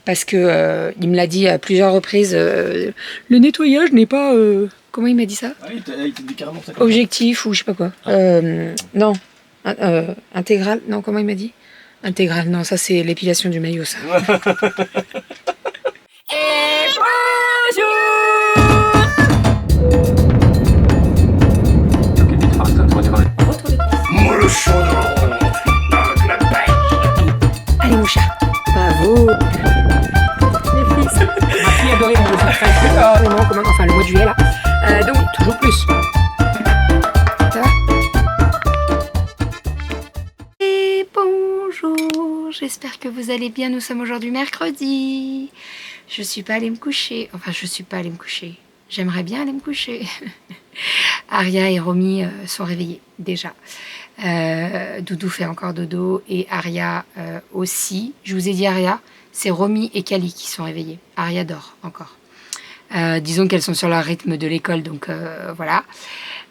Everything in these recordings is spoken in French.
parce que il me l'a dit à plusieurs reprises, le nettoyage n'est pas... comment il m'a dit ça? il t'a dit carrément ça. Objectif ou je sais pas quoi. Non, intégral, non, comment il m'a dit? Intégral, non, ça c'est l'épilation du maillot, ça. Et bonjour. Allez mon chat, bravo. Les fils. Ma fille adorait mon chat. Enfin le mois de juillet là. Donc toujours plus. Ça va? Et bonjour, j'espère que vous allez bien. Nous sommes aujourd'hui mercredi. Je suis pas allée me coucher. Enfin je suis pas allée me coucher. J'aimerais bien aller me coucher. Aria et Romy sont réveillés déjà. Doudou fait encore dodo et Aria aussi. Je vous ai dit Aria, c'est Romy et Kali qui sont réveillés. Aria dort encore. Disons qu'elles sont sur leur rythme de l'école, donc voilà.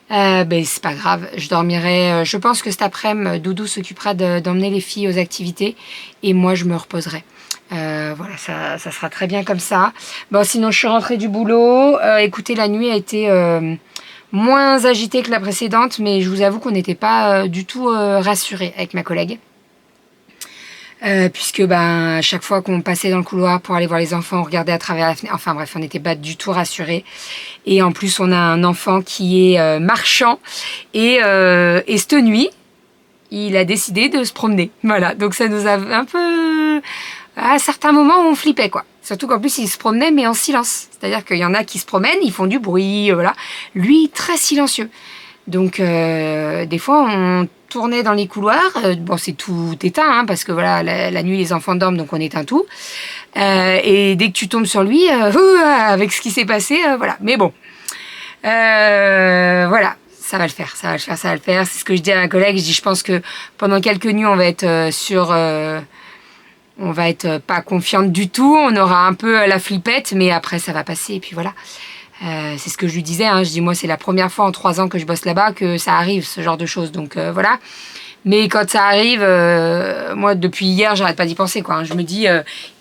Ben, c'est pas grave, je dormirai. Je pense que cet après-midi, Doudou s'occupera d'emmener les filles aux activités et moi je me reposerai. Voilà, ça sera très bien comme ça. Bon, sinon je suis rentrée du boulot. Écoutez, la nuit a été moins agitée que la précédente, mais je vous avoue qu'on n'était pas du tout rassurés avec ma collègue. Puisque à chaque fois qu'on passait dans le couloir pour aller voir les enfants, on regardait à travers la fenêtre. Enfin bref, on n'était pas du tout rassurés. Et en plus, on a un enfant qui est marchand. Et cette nuit, il a décidé de se promener. Voilà, donc ça nous a un peu... À certains moments, on flippait, quoi. Surtout qu'en plus, il se promenait, mais en silence. C'est-à-dire qu'il y en a qui se promènent, ils font du bruit, voilà. Lui, très silencieux. Donc, des fois, on tournait dans les couloirs. Bon, c'est tout éteint, hein, parce que voilà, la nuit, les enfants dorment, donc on éteint tout. Et dès que tu tombes sur lui, avec ce qui s'est passé, voilà. Mais bon, voilà, ça va le faire, ça va le faire, ça va le faire. C'est ce que je dis à ma collègue. Je dis, je pense que pendant quelques nuits, on va être on va être pas confiante du tout. On aura un peu la flippette, mais après, ça va passer. Et puis voilà. C'est ce que je lui disais, hein. Je dis moi c'est la première fois en 3 ans que je bosse là-bas que ça arrive ce genre de choses, donc voilà. Mais quand ça arrive, moi depuis hier j'arrête pas d'y penser, quoi, hein. Je me dis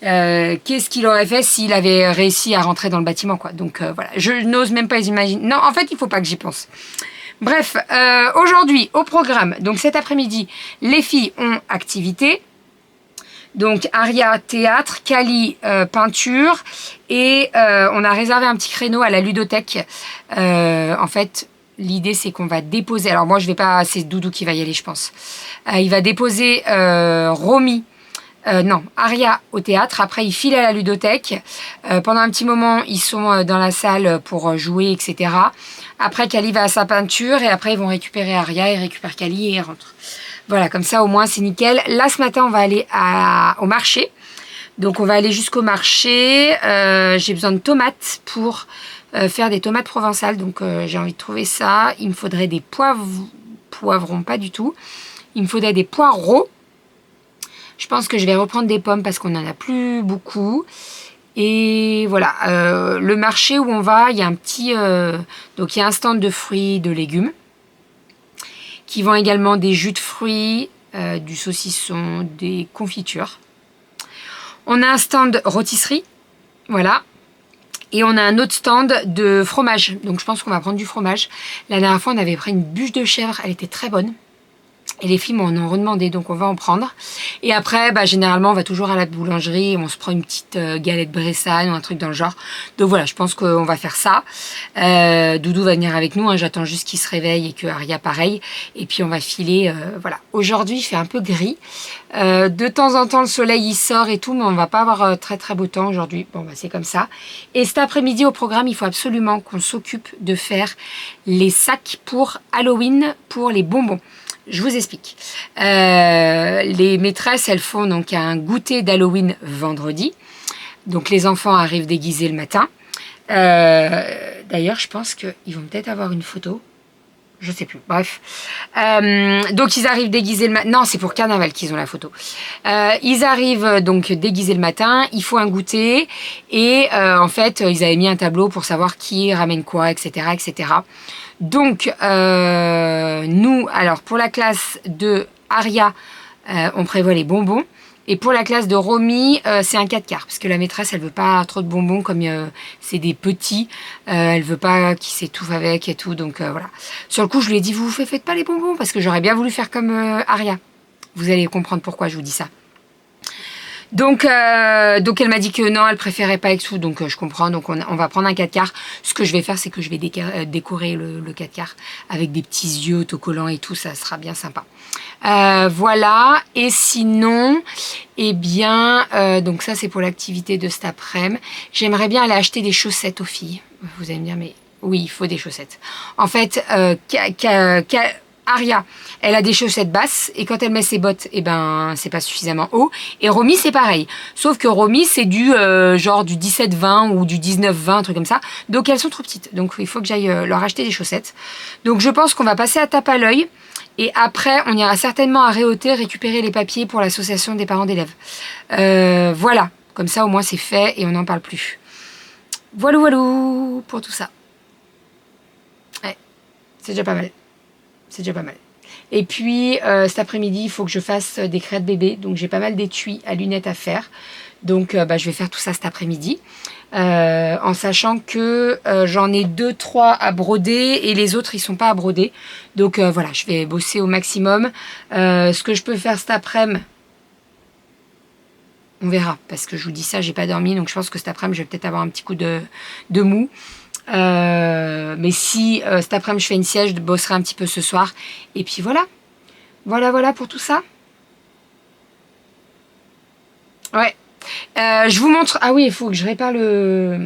qu'est-ce qu'il aurait fait s'il avait réussi à rentrer dans le bâtiment, quoi. Donc voilà, je n'ose même pas imaginer. Non, en fait il faut pas que j'y pense. Bref, aujourd'hui au programme, donc cet après-midi les filles ont activité. Donc Aria théâtre, Kali peinture et on a réservé un petit créneau à la ludothèque. En fait, l'idée c'est qu'on va déposer. Alors moi je vais pas, c'est Doudou qui va y aller, je pense. Il va déposer Romy. Non, Aria au théâtre. Après, ils filent à la ludothèque. Pendant un petit moment, ils sont dans la salle pour jouer, etc. Après, Kali va à sa peinture et après, ils vont récupérer Aria, ils récupèrent Kali et ils rentrent. Voilà, comme ça, au moins, c'est nickel. Là, ce matin, on va aller au marché. Donc, on va aller jusqu'au marché. J'ai besoin de tomates pour faire des tomates provençales. Donc, j'ai envie de trouver ça. Il me faudrait des poivrons, pas du tout. Il me faudrait des poireaux. Je pense que je vais reprendre des pommes parce qu'on n'en a plus beaucoup. Et voilà, le marché où on va, il y a un petit... donc, il y a un stand de fruits, de légumes, qui vend également des jus de fruits, du saucisson, des confitures. On a un stand rôtisserie, voilà. Et on a un autre stand de fromage. Donc, je pense qu'on va prendre du fromage. La dernière fois, on avait pris une bûche de chèvre. Elle était très bonne. Et les filles m'en ont redemandé, donc on va en prendre. Et après, généralement, on va toujours à la boulangerie, on se prend une petite galette Bressane ou un truc dans le genre. Donc voilà, je pense qu'on va faire ça. Doudou va venir avec nous, hein, j'attends juste qu'il se réveille et que Aria pareil. Et puis on va filer, voilà. Aujourd'hui, il fait un peu gris. De temps en temps, le soleil il sort et tout, mais on va pas avoir très très beau temps aujourd'hui. Bon, c'est comme ça. Et cet après-midi au programme, il faut absolument qu'on s'occupe de faire les sacs pour Halloween, pour les bonbons. Je vous explique. Les maîtresses, elles font donc un goûter d'Halloween vendredi. Donc les enfants arrivent déguisés le matin. D'ailleurs, je pense qu'ils vont peut-être avoir une photo. Je sais plus. Bref. Donc ils arrivent déguisés le matin. Non, c'est pour Carnaval qu'ils ont la photo. Ils arrivent donc déguisés le matin. Il faut un goûter. Et en fait, ils avaient mis un tableau pour savoir qui ramène quoi, etc., etc. Donc, nous, alors pour la classe de Aria, on prévoit les bonbons. Et pour la classe de Romy, c'est un 4/4 parce que la maîtresse, elle veut pas trop de bonbons comme c'est des petits. Elle veut pas qu'ils s'étouffent avec et tout. Donc voilà. Sur le coup, je lui ai dit, vous faites pas les bonbons parce que j'aurais bien voulu faire comme Aria. Vous allez comprendre pourquoi je vous dis ça. Donc elle m'a dit que non, elle préférait pas et tout, donc je comprends. Donc on va prendre un 4/4. Ce que je vais faire, c'est que je vais décorer le 4/4 avec des petits yeux autocollants et tout, ça sera bien sympa. Voilà, et sinon, eh bien, donc ça c'est pour l'activité de cet après-midi. J'aimerais bien aller acheter des chaussettes aux filles. Vous allez me dire, mais oui, il faut des chaussettes. En fait, Aria, elle a des chaussettes basses et quand elle met ses bottes, eh ben, c'est pas suffisamment haut. Et Romy, c'est pareil. Sauf que Romy, c'est du genre du 17-20 ou du 19-20, un truc comme ça. Donc elles sont trop petites. Donc il faut que j'aille leur acheter des chaussettes. Donc je pense qu'on va passer à tape à l'œil. Et après, on ira certainement à Réauté récupérer les papiers pour l'association des parents d'élèves. Voilà. Comme ça, au moins, c'est fait et on n'en parle plus. Voilà, voilà pour tout ça. Ouais, c'est déjà pas mal. C'est déjà pas mal. Et puis cet après-midi, il faut que je fasse des crêtes bébés. Donc j'ai pas mal d'étuis à lunettes à faire. Donc je vais faire tout ça cet après-midi. En sachant que j'en ai 2-3 à broder et les autres ils sont pas à broder. Donc voilà, je vais bosser au maximum. Ce que je peux faire cet après-midi, on verra. Parce que je vous dis ça, j'ai pas dormi. Donc je pense que cet après-midi, je vais peut-être avoir un petit coup de mou. Mais si cet après-midi je fais une sieste, je bosserai un petit peu ce soir. Et puis voilà. Voilà pour tout ça. Ouais. Je vous montre. Ah oui, il faut que je répare le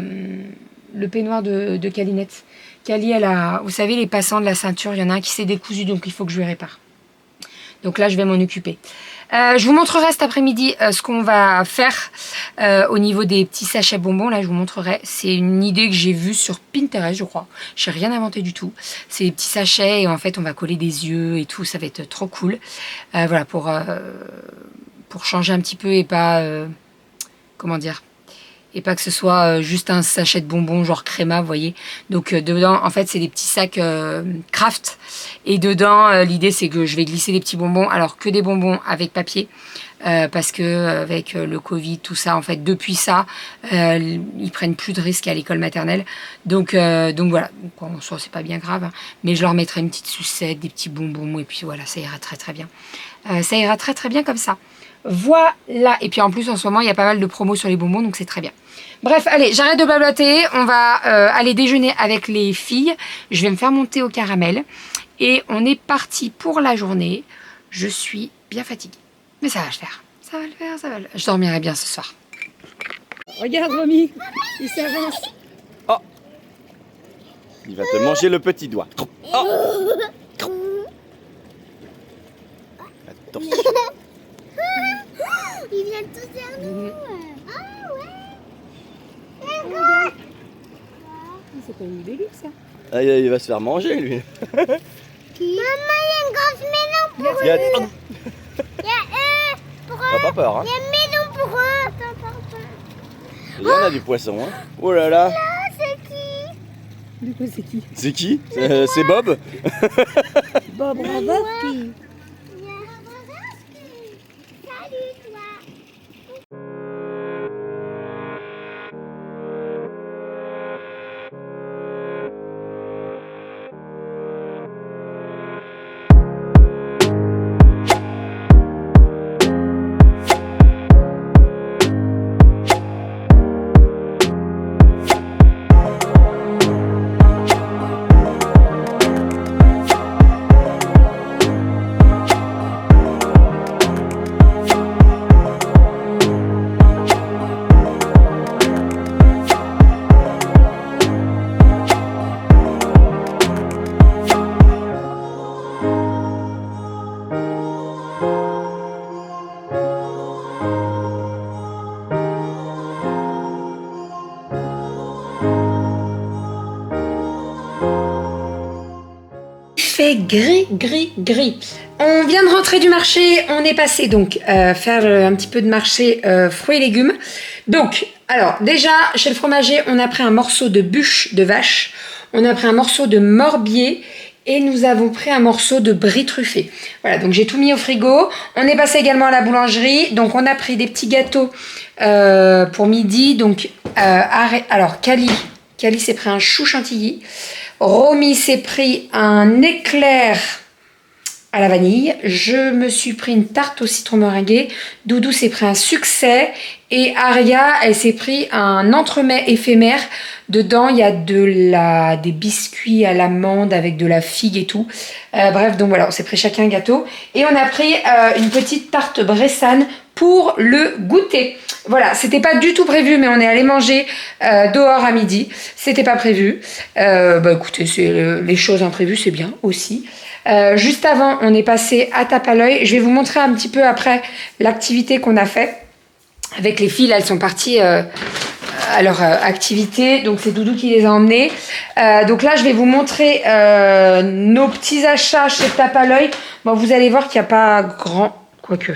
peignoir de Calinette. Cali, elle a, vous savez, les passants de la ceinture, il y en a un qui s'est décousu, donc il faut que je lui répare. Donc là, je vais m'en occuper. Je vous montrerai cet après-midi ce qu'on va faire au niveau des petits sachets bonbons. Là, je vous montrerai. C'est une idée que j'ai vue sur Pinterest, je crois. Je n'ai rien inventé du tout. C'est des petits sachets et en fait, on va coller des yeux et tout. Ça va être trop cool. Voilà, pour changer un petit peu et pas... comment dire ? Et pas que ce soit juste un sachet de bonbons genre créma, vous voyez. Donc dedans, en fait, c'est des petits sacs craft. Et dedans, l'idée, c'est que je vais glisser des petits bonbons. Alors que des bonbons avec papier. Parce que avec le Covid, tout ça, en fait, depuis ça, ils prennent plus de risques à l'école maternelle. Donc voilà. Donc, en soi, c'est pas bien grave. Hein. Mais je leur mettrai une petite sucette, des petits bonbons. Et puis voilà, ça ira très très bien. Ça ira très très bien comme ça. Voilà. Et puis en plus, en ce moment, il y a pas mal de promos sur les bonbons, donc c'est très bien. Bref, allez, j'arrête de blablater. On va aller déjeuner avec les filles. Je vais me faire monter au caramel. Et on est parti pour la journée. Je suis bien fatiguée. Mais ça va le faire. Ça va le faire, ça va le faire. Je dormirai bien ce soir. Regarde, Romy. Il s'avance. Oh. Il va te manger le petit doigt. Oh. Attention. Il vient tout vers nous. Ah ouais. C'est pas une bélique, ça. Ah, il va se faire manger, lui. Maman, il y a une grosse maison pour eux. Il y a eux pour eux. T'as pas peur, hein? Il y a une maison pour eux. T'as pas peur. Il y en a du poisson, hein? Oh là là. Là, c'est qui? Du coup, c'est qui? C'est qui? C'est Bob? Bob Raboski. Salut, toi. Gris. On vient de rentrer du marché, on est passé donc faire un petit peu de marché fruits et légumes. Donc, alors déjà, chez le fromager, on a pris un morceau de bûche de vache, on a pris un morceau de morbier Et nous avons pris un morceau de brie truffé. Voilà, donc j'ai tout mis au frigo. On est passé également à la boulangerie. Donc on a pris des petits gâteaux pour midi. Donc, alors, Cali s'est pris un chou chantilly. Romy s'est pris un éclair à la vanille. Je me suis pris une tarte au citron meringué. Doudou s'est pris un succès. Et Aria, elle s'est pris un entremets éphémère. Dedans, il y a des biscuits à l'amande avec de la figue et tout. Bref, donc voilà, on s'est pris chacun un gâteau. Et on a pris une petite tarte bressane pour le goûter. Voilà, c'était pas du tout prévu, mais on est allé manger dehors à midi. C'était pas prévu. Écoutez, les choses imprévues, c'est bien aussi. Juste avant, on est passé à tape à l'œil. Je vais vous montrer un petit peu après l'activité qu'on a fait. Avec les filles, elles sont parties à leur activité. Donc, c'est Doudou qui les a emmenées. Donc là, je vais vous montrer nos petits achats chez Tape à l'œil. Bon, vous allez voir qu'il n'y a pas grand... Quoique,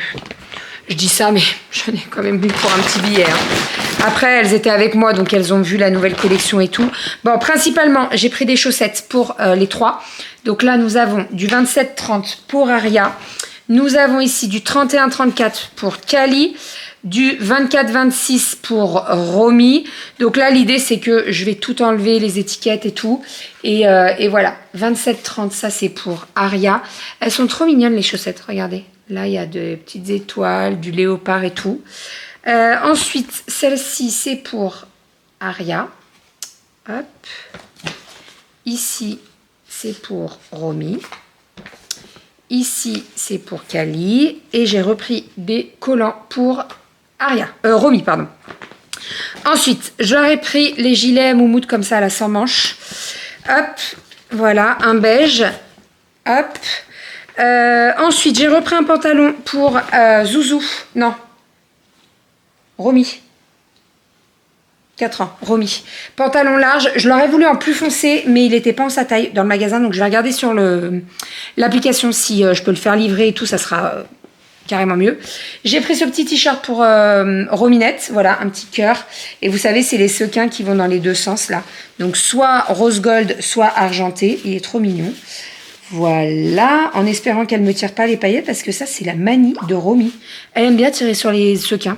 je dis ça, mais j'en ai quand même vu pour un petit billet. Hein. Après, elles étaient avec moi, donc elles ont vu la nouvelle collection et tout. Bon, principalement, j'ai pris des chaussettes pour les 3. Donc là, nous avons du 27-30 pour Aria. Nous avons ici du 31-34 pour Cali. Du 24-26 pour Romy. Donc là, l'idée, c'est que je vais tout enlever, les étiquettes et tout. Et voilà, 27-30, ça, c'est pour Aria. Elles sont trop mignonnes, les chaussettes, regardez. Là, il y a des petites étoiles, du léopard et tout. Ensuite, celle-ci, c'est pour Aria. Hop. Ici, c'est pour Romy. Ici, c'est pour Cali. Et j'ai repris des collants pour Romy, pardon. Ensuite, j'aurais pris les gilets moumoute comme ça, là, sans manches. Hop, voilà, un beige. Hop. Ensuite, j'ai repris un pantalon pour Zouzou. Non. Romy. 4 ans, Romy. Pantalon large, je l'aurais voulu en plus foncé, mais il n'était pas en sa taille dans le magasin. Donc, je vais regarder sur l'application si je peux le faire livrer et tout, ça sera... carrément mieux. J'ai pris ce petit t-shirt pour Rominette, voilà, un petit cœur. Et vous savez, c'est les sequins qui vont dans les deux sens, là. Donc, soit rose gold, soit argenté. Il est trop mignon. Voilà, en espérant qu'elle ne me tire pas les paillettes, parce que ça, c'est la manie de Romy. Elle aime bien tirer sur les sequins.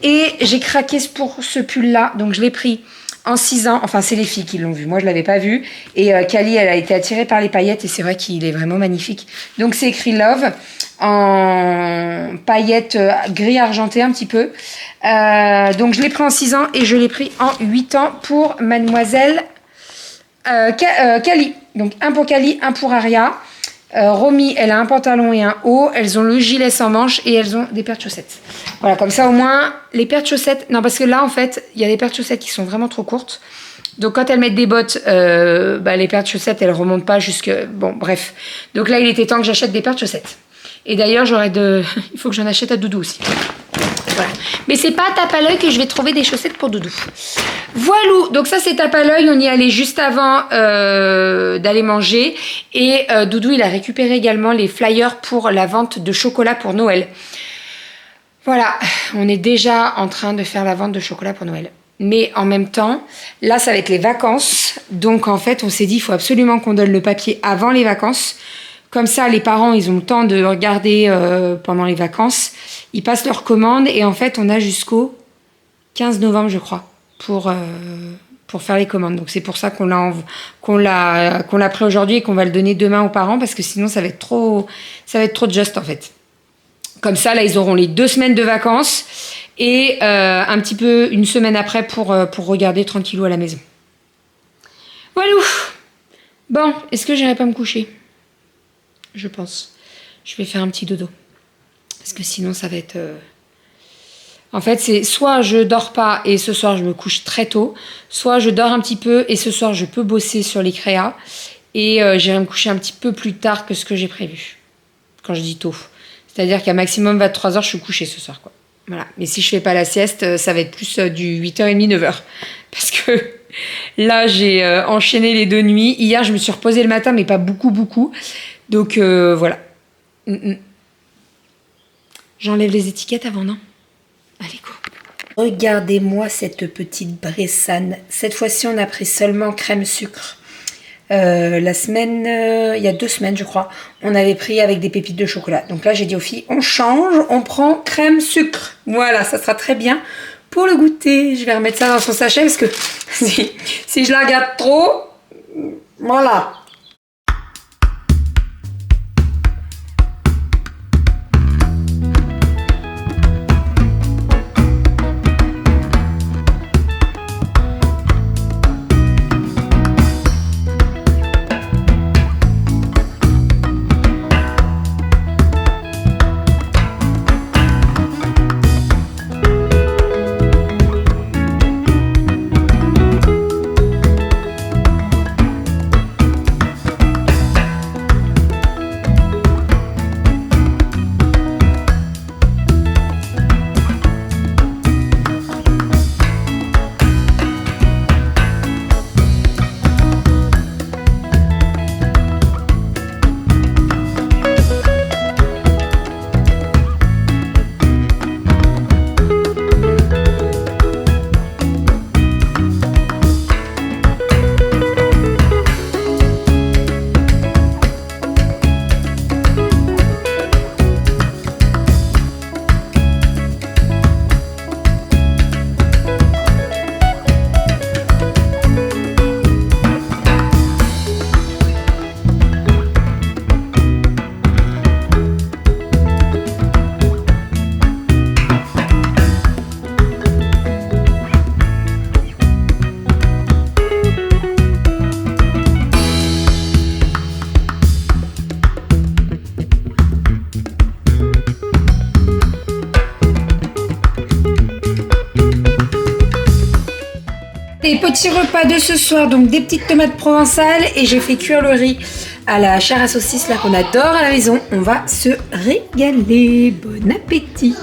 Et j'ai craqué pour ce pull-là, donc je l'ai pris en 6 ans. Enfin, c'est les filles qui l'ont vu, moi, je ne l'avais pas vu. Et Cali, elle a été attirée par les paillettes, et c'est vrai qu'il est vraiment magnifique. Donc, c'est écrit Love, en paillettes gris argenté un petit peu. Donc, je l'ai pris en 6 ans, et je l'ai pris en 8 ans pour mademoiselle Cali. Donc, un pour Cali, un pour Aria. Romy, elle a un pantalon et un haut. Elles ont le gilet sans manches et elles ont des paires de chaussettes. Voilà, comme ça au moins, les paires de chaussettes... Non, parce que là, en fait, il y a des paires de chaussettes qui sont vraiment trop courtes. Donc, quand elles mettent des bottes, les paires de chaussettes, elles remontent pas jusque... Bon, bref. Donc là, il était temps que j'achète des paires de chaussettes. Et d'ailleurs, il faut que j'en achète à Doudou aussi. Voilà. Mais c'est pas à Tape à l'œil que je vais trouver des chaussettes pour Doudou. Voilou, donc ça c'est Tape à l'œil, on y allait juste avant d'aller manger. Et Doudou, il a récupéré également les flyers pour la vente de chocolat pour Noël. Voilà, on est déjà en train de faire la vente de chocolat pour Noël. Mais en même temps, là ça va être les vacances. Donc en fait, on s'est dit, il faut absolument qu'on donne le papier avant les vacances. Comme ça, les parents, ils ont le temps de regarder pendant les vacances. Ils passent leurs commandes et en fait, on a jusqu'au 15 novembre, je crois, pour faire les commandes. Donc, c'est pour ça qu'on l'a pris aujourd'hui et qu'on va le donner demain aux parents parce que sinon, ça va être trop juste, en fait. Comme ça, là, ils auront les 2 semaines de vacances et un petit peu une semaine après pour regarder tranquillou à la maison. Voilà. Bon, est-ce que j'irai pas me coucher ? Je pense. Je vais faire un petit dodo. Parce que sinon, ça va être... En fait, c'est soit je dors pas et ce soir, je me couche très tôt, soit je dors un petit peu et ce soir, je peux bosser sur les créas et j'irai me coucher un petit peu plus tard que ce que j'ai prévu. Quand je dis tôt. C'est-à-dire qu'à maximum 23h, je suis couchée ce soir, quoi. Voilà. Mais si je fais pas la sieste, ça va être plus du 8h30, 9h. Parce que là, j'ai enchaîné les 2 nuits. Hier, je me suis reposée le matin, mais pas beaucoup. Donc, voilà. J'enlève les étiquettes avant, non ? Allez, go. Regardez-moi cette petite bressane. Cette fois-ci, on a pris seulement crème sucre. La semaine, il y a 2 semaines je crois, on avait pris avec des pépites de chocolat. Donc là j'ai dit aux filles, on change, on prend crème sucre. Voilà, ça sera très bien pour le goûter. Je vais remettre ça dans son sachet parce que si je la regarde trop, voilà. Les petits repas de ce soir, donc des petites tomates provençales et j'ai fait cuire le riz à la chair à saucisse là qu'on adore à la maison. On va se régaler. Bon appétit.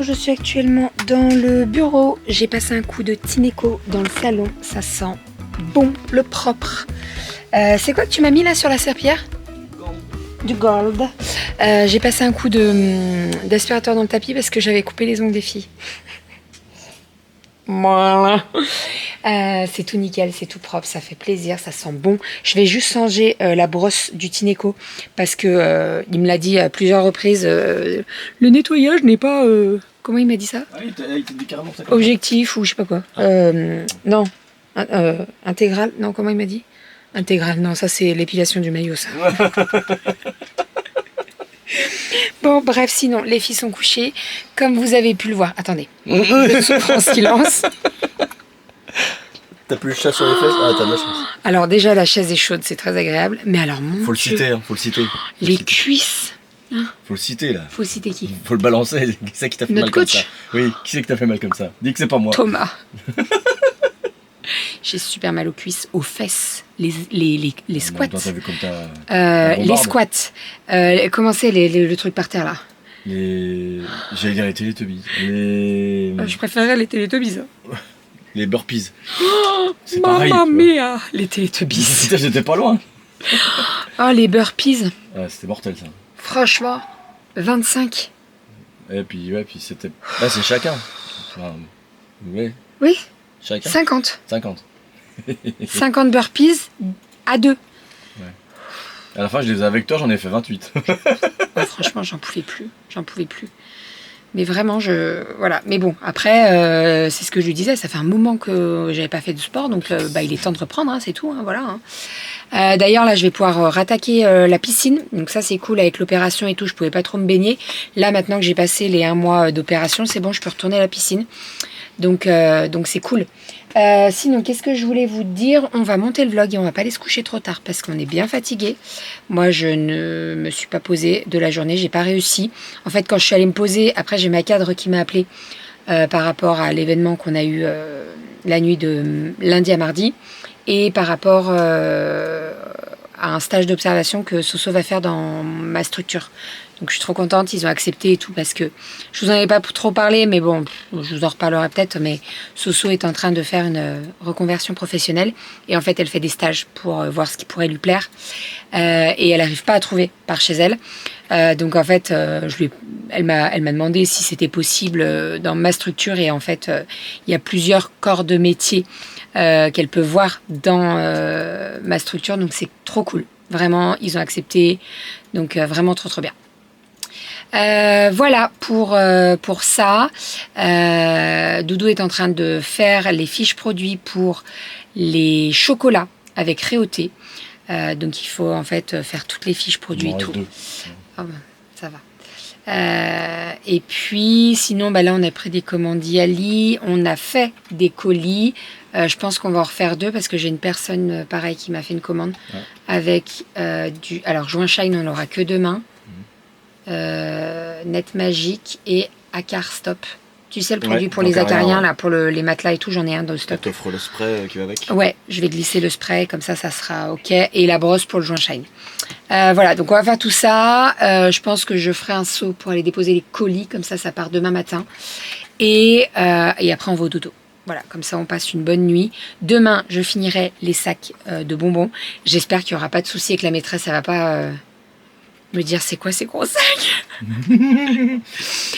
Je suis actuellement dans le bureau. J'ai passé un coup de Tineco dans le salon. Ça sent bon, le propre. C'est quoi que tu m'as mis là sur la serpillière? Du gold. J'ai passé un coup d'aspirateur dans le tapis parce que j'avais coupé les ongles des filles. Voilà. C'est tout nickel, c'est tout propre, ça fait plaisir, ça sent bon. Je vais juste changer la brosse du Tineco parce que il me l'a dit à plusieurs reprises. Le nettoyage n'est pas... Comment il m'a dit ça? Ah, il t'a dit carrément ça. Objectif ou je sais pas quoi. Non. Intégral. Non, comment il m'a dit? Intégral. Non, ça c'est l'épilation du maillot, ça. Bon, bref, sinon, les filles sont couchées. Comme vous avez pu le voir. Attendez. Je souffre en silence. T'as plus le chat sur les fesses? Ah, t'as de la chance. Alors déjà, la chaise est chaude, c'est très agréable. Mais alors, mon Faut le Dieu, citer, hein, faut le citer. les cuisses. Faut le citer, là. Faut citer qui? Faut le balancer. Qui c'est qui t'a fait Notre mal comme coach. ça? Oui, qui c'est qui t'a fait mal comme ça? Dis que c'est pas moi. Thomas. J'ai super mal aux cuisses, aux fesses, les squats. Toi, t'as vu comme t'as... Les squats. Comment c'est le truc par terre là? J'allais dire les Teletubbies. Je préférerais les Teletubbies. Les burpees. Oh, C'est pareil. Mamma mia, les Teletubbies. Putain, j'étais pas loin. Oh, les burpees. Ah, c'était mortel ça. Franchement, 25. Et puis, ouais, puis c'était... Là, c'est chacun. Enfin, ouais, Oui, chacun. 50. 50. 50 burpees à 2. À la fin, je les faisais avec toi, j'en ai fait 28. Ouais, franchement, j'en pouvais plus. J'en pouvais plus. Mais vraiment, voilà. Mais bon, après, c'est ce que je lui disais, ça fait un moment que j'avais pas fait de sport, donc il est temps de reprendre, hein, c'est tout, hein, voilà. Hein. D'ailleurs, là, je vais pouvoir rattaquer la piscine, donc ça, c'est cool, avec l'opération et tout, je pouvais pas trop me baigner. Là, maintenant que j'ai passé les 1 mois d'opération, c'est bon, je peux retourner à la piscine. Donc c'est cool. Sinon, qu'est-ce que je voulais vous dire? On va monter le vlog et on va pas aller se coucher trop tard parce qu'on est bien fatigué. Moi, je ne me suis pas posée de la journée, j'ai pas réussi. En fait, quand je suis allée me poser, après j'ai ma cadre qui m'a appelée par rapport à l'événement qu'on a eu la nuit de lundi à mardi et par rapport à un stage d'observation que Soso va faire dans ma structure. Donc je suis trop contente, ils ont accepté et tout parce que je vous en avais pas trop parlé, mais bon, je vous en reparlerai peut-être, mais Soso est en train de faire une reconversion professionnelle et en fait elle fait des stages pour voir ce qui pourrait lui plaire et elle n'arrive pas à trouver par chez elle. Donc en fait, elle m'a demandé si c'était possible dans ma structure et en fait il y a plusieurs corps de métier qu'elle peut voir dans ma structure, donc c'est trop cool. Vraiment, ils ont accepté, donc vraiment trop bien. Voilà pour ça. Doudou est en train de faire les fiches produits pour les chocolats avec Réauté. Donc il faut en fait faire toutes les fiches produits et tout. Oh, ça va. Et puis sinon là on a pris des commandes Yali, on a fait des colis. Je pense qu'on va en refaire 2 parce que j'ai une personne pareil qui m'a fait une commande avec alors Joint Shine on l'aura que demain. Net Magique et Acar Stop. Tu sais le produit pour les acariens là, pour les matelas et tout, j'en ai un de stock. Tu offres le spray qui va avec. Ouais, je vais glisser le spray comme ça sera ok et la brosse pour le joint shine. Voilà, donc on va faire tout ça. Je pense que je ferai un saut pour aller déposer les colis comme ça part demain matin et après on va au dodo. Voilà, comme ça on passe une bonne nuit. Demain, je finirai les sacs de bonbons. J'espère qu'il n'y aura pas de souci et que la maîtresse elle va pas me dire c'est quoi ces gros sacs.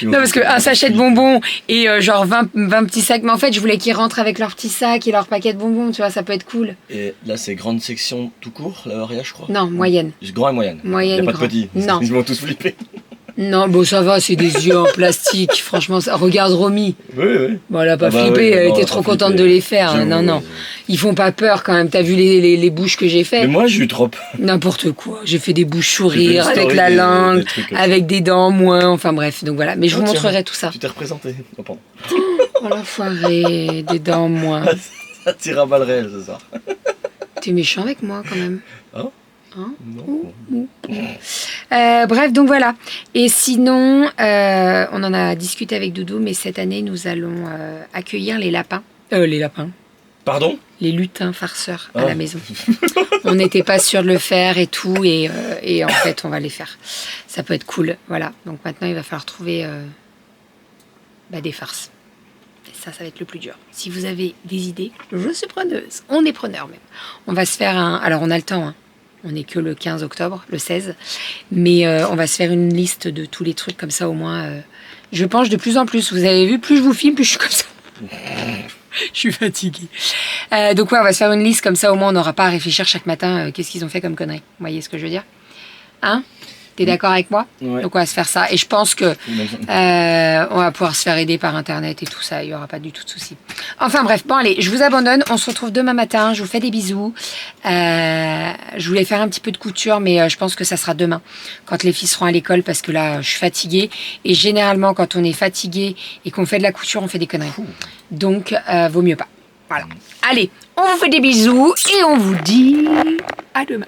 Non parce qu'un sachet de bonbons et genre 20 petits sacs, mais en fait je voulais qu'ils rentrent avec leurs petits sacs et leurs paquets de bonbons, tu vois, ça peut être cool. Et là c'est grande section tout court, la Aria je crois. Non, moyenne. Grand et moyenne. Moyenne. Il n'y a pas de petits, non. Ils vont tous flipper. Non, bon ça va, c'est des yeux en plastique, franchement, ça... regarde Romy. Oui. Bon, elle a pas flippé, elle était trop contente de les faire. Non. Ils font pas peur quand même, t'as vu les bouches que j'ai fait? Mais moi j'ai eu trop. N'importe quoi, j'ai fait des bouches sourires avec la langue, avec des dents en moins, enfin bref, donc voilà. Mais je vous montrerai tout ça. Tu t'es représenté. Oh, pardon. Oh l'enfoiré, des dents en moins. Ça tire à balles réelles ce soir. T'es méchant avec moi quand même. Hein non. Bref, donc voilà. Et sinon, on en a discuté avec Doudou, mais cette année, nous allons accueillir les lapins. Pardon? Les lutins farceurs à la maison. On n'était pas sûr de le faire et tout, et en fait, on va les faire. Ça peut être cool, voilà. Donc maintenant, il va falloir trouver des farces. Et ça va être le plus dur. Si vous avez des idées, je suis preneuse. On est preneur même. On va se faire alors on a le temps, hein. On n'est que le 15 octobre, le 16. Mais on va se faire une liste de tous les trucs comme ça au moins. Je penche de plus en plus. Vous avez vu, plus je vous filme, plus je suis comme ça. Je suis fatiguée. Donc ouais, on va se faire une liste comme ça au moins on n'aura pas à réfléchir chaque matin qu'est-ce qu'ils ont fait comme conneries. Vous voyez ce que je veux dire? Hein? T'es d'accord avec moi? Ouais. Donc on va se faire ça. Et je pense que on va pouvoir se faire aider par internet et tout ça. Il n'y aura pas du tout de soucis. Enfin bref, bon allez, je vous abandonne. On se retrouve demain matin. Je vous fais des bisous. Je voulais faire un petit peu de couture, mais je pense que ça sera demain, quand les filles seront à l'école, parce que là, je suis fatiguée. Et généralement, quand on est fatigué et qu'on fait de la couture, on fait des conneries. Donc, vaut mieux pas. Voilà. Allez, on vous fait des bisous et on vous dit à demain.